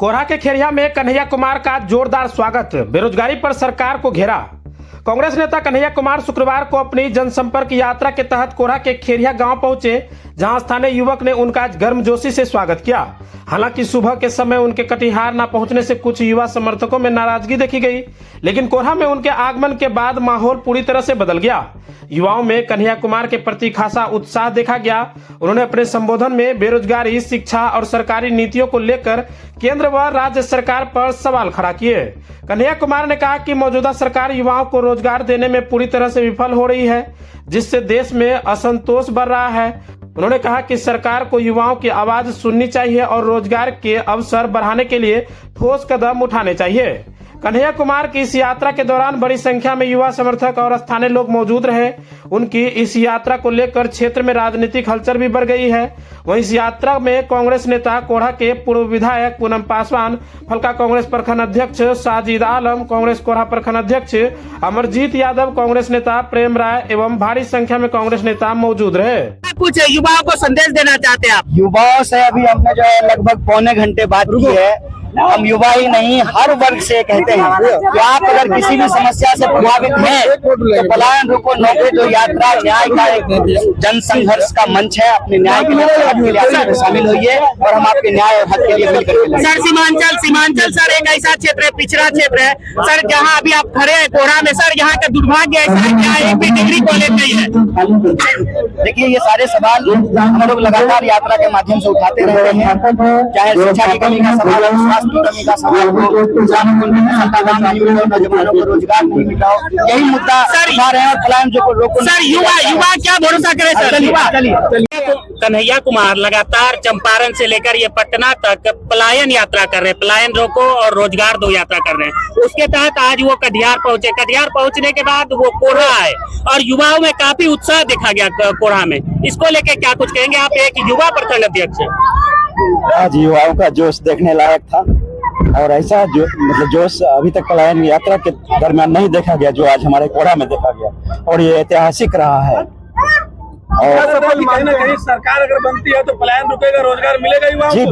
कोरहा के खेरिया में कन्हैया कुमार का जोरदार स्वागत। बेरोजगारी पर सरकार को घेरा। कांग्रेस नेता कन्हैया कुमार शुक्रवार को अपनी जनसंपर्क यात्रा के तहत कोरहा के खेरिया गांव पहुंचे, जहां स्थानीय युवक ने उनका गर्मजोशी से स्वागत किया। हालांकि सुबह के समय उनके कटिहार न पहुंचने से कुछ युवा समर्थकों में नाराजगी देखी गई, लेकिन कोरहा में उनके आगमन के बाद माहौल पूरी तरह से बदल गया। युवाओं में कन्हैया कुमार के प्रति खासा उत्साह देखा गया। उन्होंने अपने संबोधन में बेरोजगारी, शिक्षा और सरकारी नीतियों को लेकर केंद्र व राज्य सरकार पर सवाल खड़ा किए। कन्हैया कुमार ने कहा कि मौजूदा सरकार युवाओं को रोजगार देने में पूरी तरह से विफल हो रही है, जिससे देश में असंतोष बढ़ रहा है। उन्होंने कहा कि सरकार को युवाओं की आवाज सुननी चाहिए और रोजगार के अवसर बढ़ाने के लिए ठोस कदम उठाने चाहिए। कन्हैया कुमार की इस यात्रा के दौरान बड़ी संख्या में युवा समर्थक और स्थानीय लोग मौजूद रहे। उनकी इस यात्रा को लेकर क्षेत्र में राजनीतिक हलचल भी बढ़ गई है। वहीं इस यात्रा में कांग्रेस नेता कोरहा के पूर्व विधायक पूनम पासवान, फलका कांग्रेस प्रखंड अध्यक्ष साजिद आलम, कांग्रेस कोरहा प्रखंड अध्यक्ष अमरजीत यादव, कांग्रेस नेता प्रेम राय एवं भारी संख्या में कांग्रेस नेता मौजूद रहे। कुछ युवाओं को संदेश देना चाहते हैं आप? युवाओं से अभी हमने जो है लगभग पौने घंटे बात की है। हम युवा ही नहीं, हर वर्ग से कहते हैं कि आप अगर किसी भी समस्या से प्रभावित हैं तो पलायन रोको नौकरी दो यात्रा न्याय का एक जन संघर्ष का मंच है। अपने न्याय के लिए शामिल होइए और हम आपके न्याय और हक के लिए मिलकर। सर सीमांचल सर एक ऐसा क्षेत्र है, पिछड़ा क्षेत्र है सर, जहाँ अभी आप खड़े हैं कोरहा में। सर यहाँ का दुर्भाग्य ऐसा है कि यहाँ एक भी डिग्री कॉलेज नहीं है। देखिए, ये सारे सवाल हम लोग लगातार यात्रा के माध्यम से उठाते रहते हैं, चाहे शिक्षा की कमी का सवाल हो, स्वास्थ्य की कमी का सवाल हो, किसानों को नौजवानों को रोजगार नहीं मिल रहा हो, यही मुद्दा उठा रहे हैं और पलायन जो रोको। सर युवा क्या भरोसा करे सर? कन्हैया कुमार लगातार चंपारण से लेकर ये पटना तक पलायन यात्रा कर रहे हैं, पलायन रोको और रोजगार दो यात्रा कर रहे हैं। उसके तहत आज वो कटिहार पहुंचे। कटिहार पहुंचने के बाद वो कोरहा आए और युवाओं में काफी उत्साह देखा गया कोरहा में। इसको लेके क्या कुछ कहेंगे आप? एक युवा प्रखंड अध्यक्ष है। आज युवाओं का जोश देखने लायक था और ऐसा जो जोश अभी तक पलायन यात्रा के दरमियान नहीं देखा गया जो आज हमारे कोरहा में देखा गया, और ये ऐतिहासिक रहा है। और कहीं ना कहीं सरकार अगर बनती है तो पलायन रुकेगा, रोजगार मिलेगा युवाओं को? जी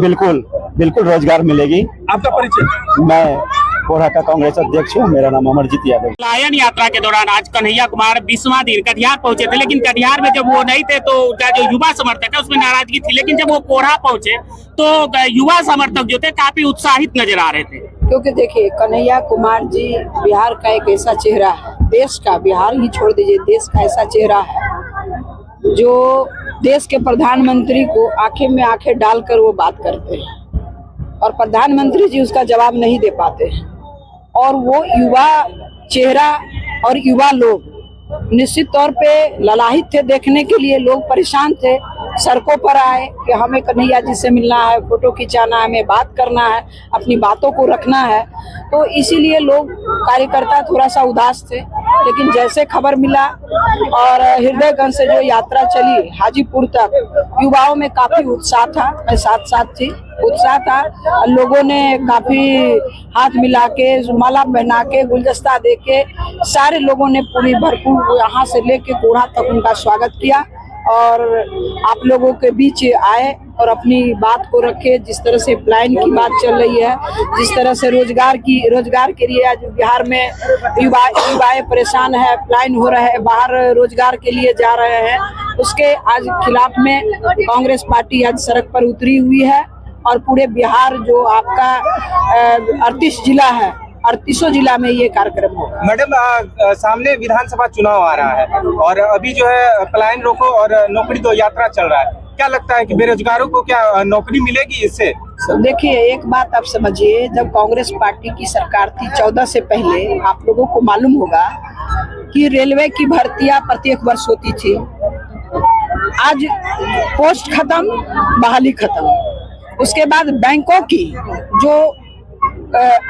बिल्कुल रोजगार मिलेगी। आपका परिचय? मैं कोरहा का कांग्रेस अध्यक्ष हूँ, मेरा नाम अमरजीत यादव। पलायन यात्रा के दौरान आज कन्हैया कुमार 20वां दिन कटिहार पहुंचे थे, लेकिन कटिहार में जब वो नहीं थे तो उनका जो युवा समर्थक है उसमें नाराजगी थी। लेकिन जब वो कोरहा पहुंचे तो युवा समर्थक जो थे काफी उत्साहित नजर आ रहे थे। क्योंकि देखिए, कन्हैया कुमार जी बिहार का एक ऐसा चेहरा है, देश का, बिहार ही छोड़ दीजिए, देश का ऐसा चेहरा है जो देश के प्रधानमंत्री को आंखें में आंखें डालकर वो बात करते हैं और प्रधानमंत्री जी उसका जवाब नहीं दे पाते हैं। और वो युवा चेहरा और युवा लोग निश्चित तौर पे ललाहित थे, देखने के लिए लोग परेशान थे, सड़कों पर आए कि हमें कन्हैया जी से मिलना है, फोटो खिंचाना है, हमें बात करना है, अपनी बातों को रखना है। तो इसीलिए लोग कार्यकर्ता थोड़ा सा उदास थे। लेकिन जैसे खबर मिला और हृदयगंज से जो यात्रा चली हाजीपुर तक, युवाओं में काफी उत्साह था, मैं साथ थी, उत्साह था। लोगों ने काफी हाथ मिला के, माला पहना के, गुलदस्ता दे के, सारे लोगों ने पूरी भरपूर यहाँ से लेके कोरहा तक उनका स्वागत किया और आप लोगों के बीच आए और अपनी बात को रखे। जिस तरह से पलायन की बात चल रही है, जिस तरह से रोजगार के लिए आज बिहार में युवाएं परेशान है, पलायन हो रहे हैं, बाहर रोजगार के लिए जा रहे हैं, उसके आज खिलाफ में कांग्रेस पार्टी आज सड़क पर उतरी हुई है। और पूरे बिहार जो आपका 38 जिला है, 38 जिला में ये कार्यक्रम होगा। मैडम, सामने विधानसभा चुनाव आ रहा है और अभी जो है पलायन रोको और नौकरी दो यात्रा चल रहा है। क्या लगता है कि बेरोजगारों को क्या नौकरी मिलेगी इससे? देखिए, एक बात आप समझिए, जब कांग्रेस पार्टी की सरकार थी 14 से पहले, आप लोगों को मालूम होगा कि रेलवे की भर्तियां प्रत्येक वर्ष होती थी। आज पोस्ट खत्म, बहाली खत्म। उसके बाद बैंकों की जो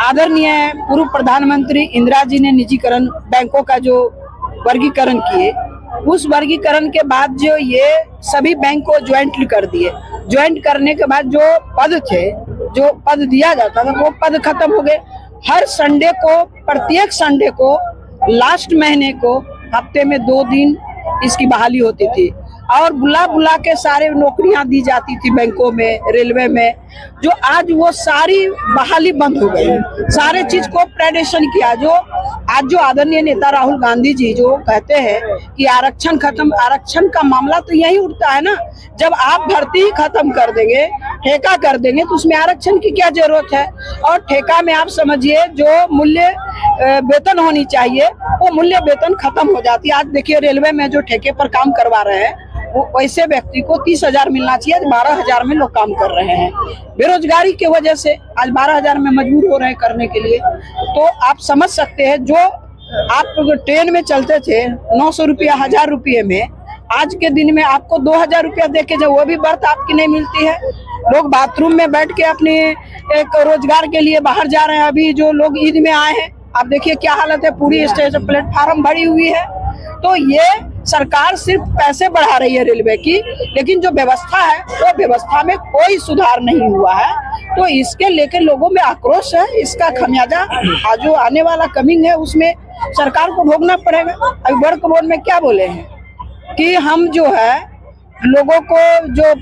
आदरणीय पूर्व प्रधानमंत्री इंदिरा जी ने निजीकरण बैंकों का जो वर्गीकरण किए, उस वर्गीकरण के बाद जो ये सभी बैंक को ज्वाइंट कर दिए। ज्वाइंट करने के बाद जो पद थे, जो पद दिया जाता था, वो पद खत्म हो गए। हर संडे को, प्रत्येक संडे को, लास्ट महीने को, हफ्ते में 2 दिन इसकी बहाली होती थी। और बुला बुला के सारे नौकरियां दी जाती थी बैंकों में, रेलवे में, जो आज वो सारी बहाली बंद हो गई। सारे चीज को प्राइवेटाइजेशन किया। जो आज जो आदरणीय नेता राहुल गांधी जी जो कहते हैं कि आरक्षण खत्म, आरक्षण का मामला तो यही उठता है ना, जब आप भर्ती ही खत्म कर देंगे, ठेका कर देंगे, तो उसमें आरक्षण की क्या जरूरत है। और ठेका में आप समझिए जो मूल्य वेतन होनी चाहिए वो मूल्य वेतन खत्म हो जाती है। आज देखिए रेलवे में जो ठेके पर काम करवा रहे हैं वो वैसे व्यक्ति को 30,000 मिलना चाहिए, आज 12,000 में लोग काम कर रहे हैं। बेरोजगारी की वजह से आज 12,000 में मजबूर हो रहे हैं करने के लिए। तो आप समझ सकते हैं जो आप ट्रेन में चलते थे 900 रुपया, 1,000 रुपये में, आज के दिन में आपको 2,000 रुपया दे के, जब वो भी बर्थ आपकी नहीं मिलती है। लोग बाथरूम में बैठ के अपने एक रोजगार के लिए बाहर जा रहे हैं। अभी जो लोग ईद में आए हैं, आप देखिए क्या हालत है, पूरी स्टेशन प्लेटफार्म भरी हुई है। तो ये सरकार सिर्फ पैसे बढ़ा रही है रेलवे की, लेकिन जो व्यवस्था है वो व्यवस्था में कोई सुधार नहीं हुआ है। तो इसके लेकर लोगों में आक्रोश है। इसका खमियाजा जो आने वाला कमिंग है उसमें सरकार को भोगना पड़ेगा। अभी बड़ कबोर्ड में क्या बोले हैं कि हम जो है लोगों को जो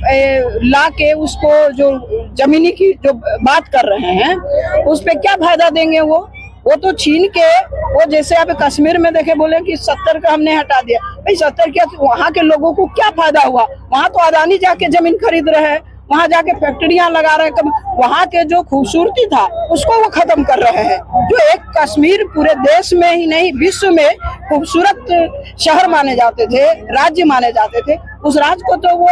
ला के उसको जो जमीनी की जो बात कर रहे हैं उस पे क्या फायदा देंगे। वो तो छीन के, वो जैसे आप कश्मीर में देखे बोले कि 70 का हमने हटा दिया, भाई 70 क्या, वहाँ के लोगों को क्या फायदा हुआ। वहाँ तो अदानी जाके जमीन खरीद रहे हैं, वहाँ जाके फैक्ट्रियां लगा रहे हैं, वहाँ के जो खूबसूरती था उसको वो खत्म कर रहे हैं। जो एक कश्मीर पूरे देश में ही नहीं विश्व में खूबसूरत शहर माने जाते थे, राज्य माने जाते थे, उस राज्य को तो वो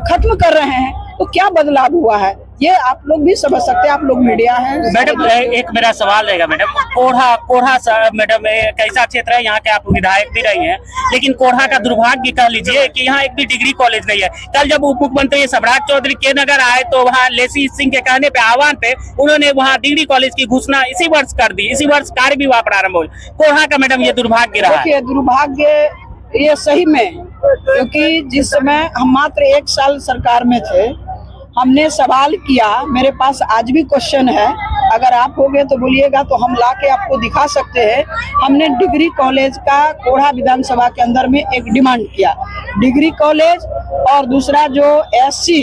खत्म कर रहे हैं। तो क्या बदलाव हुआ है ये आप लोग भी समझ सकते हैं, आप लोग मीडिया हैं। मैडम एक मेरा सवाल रहेगा मैडम, कोढ़ा मैडम एक ऐसा क्षेत्र है, यहाँ के आप विधायक भी रही हैं, लेकिन कोढ़ा का दुर्भाग्य कह लीजिए कि यहाँ एक भी डिग्री कॉलेज नहीं है। कल जब उप मुख्यमंत्री सम्राट चौधरी के नगर आए तो वहाँ लेसी सिंह के कहने पे, आह्वान पे, उन्होंने वहाँ डिग्री कॉलेज की घोषणा इसी वर्ष कर दी। इसी वर्ष कार्य भी वहाँ प्रारंभ हो। कोढ़ा का मैडम ये दुर्भाग्य रहा है। दुर्भाग्य ये सही में, क्योंकि जिस समय हम मात्र 1 साल सरकार में थे, हमने सवाल किया, मेरे पास आज भी क्वेश्चन है, अगर आप हो गए तो बोलिएगा तो हम ला के आपको दिखा सकते हैं। हमने डिग्री कॉलेज का कोढ़ा विधानसभा के अंदर में एक डिमांड किया, डिग्री कॉलेज, और दूसरा जो SC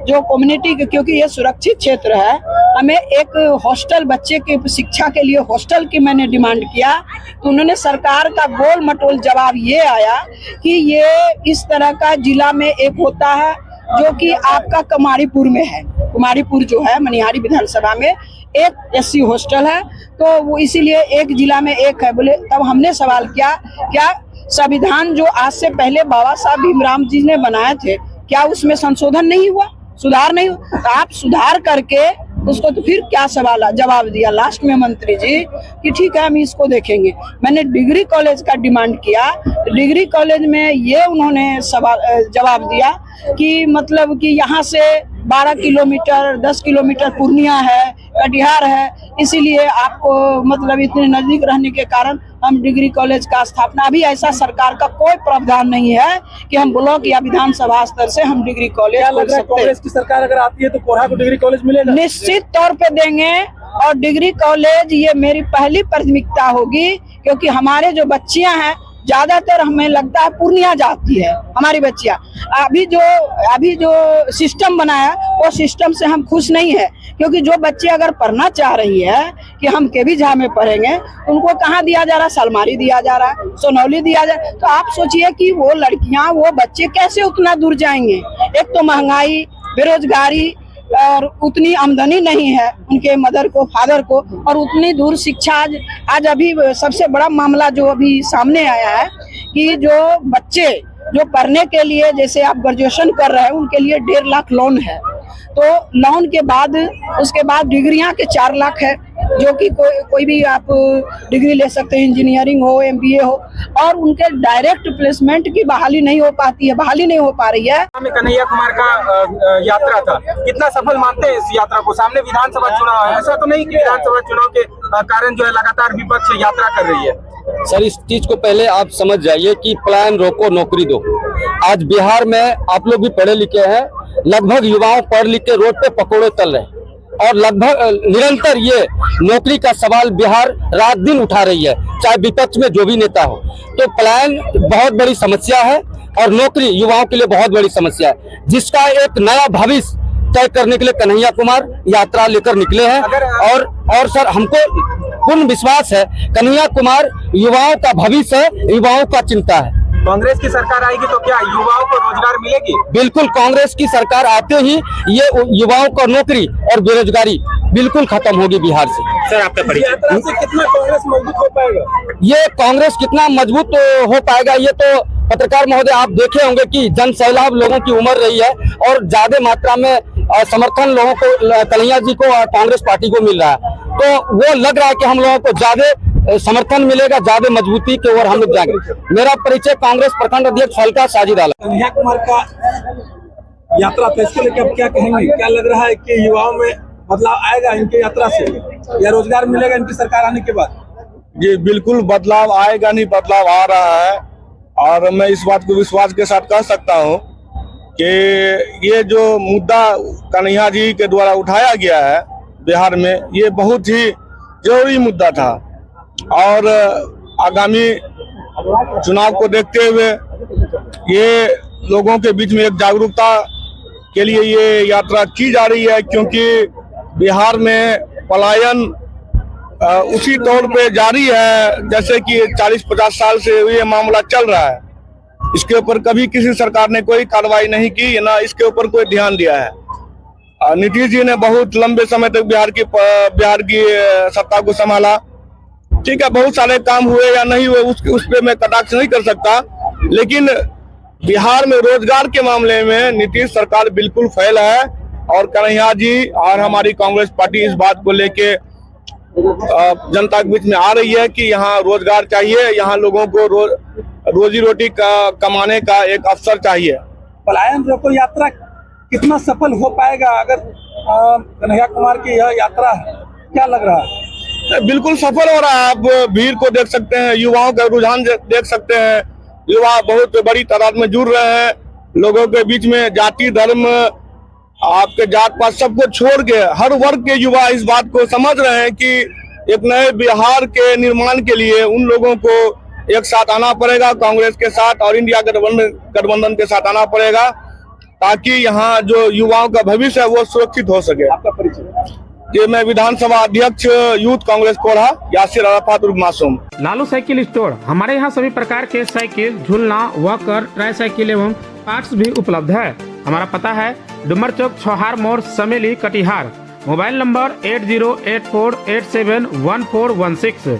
जो कम्युनिटी, क्योंकि ये सुरक्षित क्षेत्र है, हमें एक हॉस्टल, बच्चे की शिक्षा के लिए हॉस्टल की मैंने डिमांड किया। तो उन्होंने सरकार का गोल मटोल जवाब ये आया कि ये इस तरह का जिला में एक होता है जो कि आपका कुमारीपुर में है। कुमारीपुर जो है मनिहारी विधानसभा में एक SC हॉस्टल है, तो वो इसीलिए एक जिला में एक है बोले। तब हमने सवाल किया, क्या संविधान जो आज से पहले बाबा साहब भीमराव जी ने बनाए थे, क्या उसमें संशोधन नहीं हुआ, सुधार नहीं हुआ? तो आप सुधार करके उसको, तो फिर क्या सवाल जवाब दिया लास्ट में मंत्री जी कि ठीक है हम इसको देखेंगे। मैंने डिग्री कॉलेज का डिमांड किया, डिग्री कॉलेज में ये उन्होंने जवाब दिया कि मतलब कि यहाँ से 12 किलोमीटर 10 किलोमीटर पूर्णिया है, कटिहार है, इसीलिए आपको मतलब इतने नजदीक रहने के कारण हम डिग्री कॉलेज का स्थापना, अभी ऐसा सरकार का कोई प्रावधान नहीं है कि हम ब्लॉक या विधानसभा स्तर से हम डिग्री कॉलेज खोल सकते हैं। कांग्रेस की सरकार अगर आती है तो कोढ़ा को डिग्री कॉलेज मिलेगा? निश्चित तौर पे देंगे, और डिग्री कॉलेज ये मेरी पहली प्राथमिकता होगी, क्योंकि हमारे जो बच्चियां हैं ज्यादातर हमें लगता है पूर्णिया जाती है हमारी बच्चियां। अभी जो सिस्टम बनाया वो सिस्टम से हम खुश नहीं है, क्योंकि जो बच्चे अगर पढ़ना चाह रही है कि हम केवी झा में पढ़ेंगे, उनको कहाँ दिया जा रहा है? सलमारी दिया जा रहा है, सोनौली दिया जा रहा है। तो आप सोचिए कि वो लड़कियां, वो बच्चे कैसे उतना दूर जाएंगे? एक तो महंगाई, बेरोजगारी, और उतनी आमदनी नहीं है उनके मदर को, फादर को, और उतनी दूर शिक्षा। आज अभी सबसे बड़ा मामला जो अभी सामने आया है कि जो बच्चे जो पढ़ने के लिए, जैसे आप ग्रेजुएशन कर रहे हैं, उनके लिए 1.5 लाख लोन है, तो लोन के बाद उसके बाद डिग्रियां के 4 लाख है, जो कि कोई भी आप डिग्री ले सकते हैं, इंजीनियरिंग हो, MBA हो, और उनके डायरेक्ट प्लेसमेंट की बहाली नहीं हो पाती है, बहाली नहीं हो पा रही है। कन्हैया कुमार का यात्रा था, कितना सफल मानते हैं इस यात्रा को? सामने विधानसभा चुनाव है, ऐसा तो नहीं कि विधानसभा चुनाव के कारण जो है लगातार विपक्ष यात्रा कर रही है। सर, इस चीज को पहले आप समझ जाइए कि पलायन रोको, नौकरी दो। आज बिहार में आप लोग भी पढ़े लिखे हैं, लगभग युवाओं पढ़ लिख के रोड पे पकोड़े तल रहे हैं, और लगभग निरंतर ये नौकरी का सवाल बिहार रात दिन उठा रही है, चाहे विपक्ष में जो भी नेता हो। तो पलायन बहुत बड़ी समस्या है, और नौकरी युवाओं के लिए बहुत बड़ी समस्या है, जिसका एक नया भविष्य तय करने के लिए कन्हैया कुमार यात्रा लेकर निकले हैं। और सर, हमको पूर्ण विश्वास है कन्हैया कुमार युवाओं का भविष्य है, युवाओं का चिंता है। कांग्रेस की सरकार आएगी तो क्या युवाओं को रोजगार मिलेगी? बिल्कुल, कांग्रेस की सरकार आते ही ये युवाओं को नौकरी और बेरोजगारी बिल्कुल खत्म होगी बिहार से। सर, आपका परिचय। यात्रा से कितना कांग्रेस मजबूत हो पाएगा? ये कांग्रेस कितना मजबूत हो पाएगा, ये तो पत्रकार महोदय आप देखे होंगे कि जन सैलाब लोगों की उमड़ रही है और ज्यादा मात्रा में समर्थन लोगों को कन्हैया जी को और कांग्रेस पार्टी को मिल रहा है। तो वो लग रहा है कि हम लोगों को ज्यादा समर्थन मिलेगा, ज्यादा मजबूती की ओर हम लोग जाएंगे। मेरा परिचय कांग्रेस प्रखंड अध्यक्ष फलका साजिद आलम। कन्हैया कुमार का यात्रा था, इसके लिए क्या कहेंगे? क्या लग रहा है कि युवाओं में बदलाव आएगा इनकी यात्रा से, या रोजगार मिलेगा इनकी सरकार आने के बाद? जी बिल्कुल बदलाव आएगा, नहीं बदलाव आ रहा है। और मैं इस बात को विश्वास के साथ कह सकता हूं कि ये जो मुद्दा कन्हैया जी के द्वारा उठाया गया है बिहार में, ये बहुत ही जरूरी मुद्दा था। और आगामी चुनाव को देखते हुए ये लोगों के बीच में एक जागरूकता के लिए ये यात्रा की जा रही है, क्योंकि बिहार में पलायन उसी तौर पे जारी है जैसे कि 40-50 साल से ये मामला चल रहा है। इसके ऊपर कभी किसी सरकार ने कोई कार्रवाई नहीं की, ना इसके ऊपर कोई ध्यान दिया है। नीतीश जी ने बहुत लंबे समय तक बिहार की सत्ता को संभाला। ठीक है, बहुत सारे काम हुए या नहीं हुए उस पे मैं कटाक्ष नहीं कर सकता, लेकिन बिहार में रोजगार के मामले में नीतीश सरकार बिल्कुल फेल है। और कन्हैया जी और हमारी कांग्रेस पार्टी इस बात को लेके जनता के बीच में आ रही है कि यहाँ रोजगार चाहिए, यहाँ लोगों को रोजी रोटी कमाने का एक अवसर चाहिए। पलायन रोको यात्रा कितना सफल हो पाएगा अगर कन्हैया कुमार की यह यात्रा है? क्या लग रहा है? बिल्कुल सफल हो रहा है। आप भीड़ को देख सकते हैं, युवाओं का रुझान देख सकते हैं। युवा बहुत बड़ी तादाद में जुड़ रहे हैं। लोगों के बीच में जाति धर्म आपके जात पात सबको छोड़ के हर वर्ग के युवा इस बात को समझ रहे हैं कि एक नए बिहार के निर्माण के लिए उन लोगों को एक साथ आना पड़ेगा, कांग्रेस के साथ और इंडिया गठबंधन के साथ आना पड़ेगा, ताकि यहाँ जो युवाओं का भविष्य है वो सुरक्षित हो सके। आपका परिचय? ये मैं विधानसभा अध्यक्ष youth Congress Korha Yasser Arafat उर्फ मासूम। लालू साइकिल स्टोर, हमारे यहाँ सभी प्रकार के साइकिल, झूलना, वॉकर, ट्राईसाइकिल एवं पार्ट्स भी उपलब्ध है। हमारा पता है डुमर चौक, छौहार मोड़, समेली, कटिहार। Mobile number 8084871416।